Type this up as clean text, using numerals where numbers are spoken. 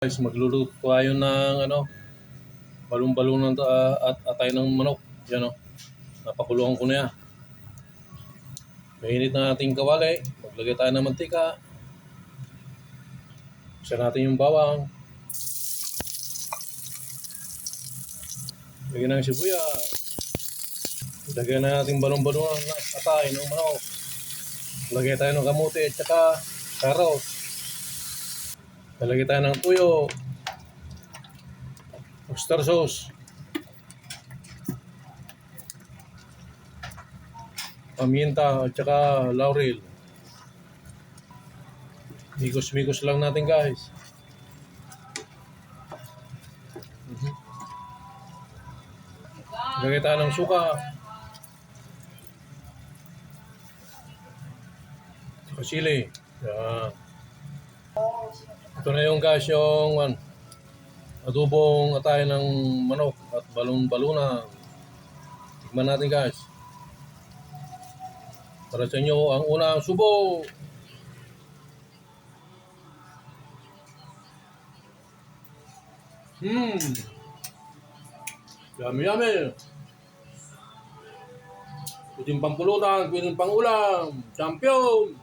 Guys, magluluto tayo ng balon-balon ng at atay ng manok. Yan napakulungan ko na yan. Mainit na ating kawali. Maglagay tayo ng mantika. Isa natin yung bawang. Lagyan ng sibuyas. Lagyan na natin balon-balon ng atay ng manok. Lagay tayo ng kamote at saka carrot. Lagay tayo ng tuyo. Oyster sauce. Paminta at saka laurel. Mikos-mikos lang natin, guys. Lagay tayo ng suka. Saka sili. Yan. Ito na yung guys yung adobong atay ng manok at balon-baluna. Tikman natin guys. Para sa inyo ang unang subo. Yummy yummy. Pwedeng pampulutan, pwedeng pangulam. Champion!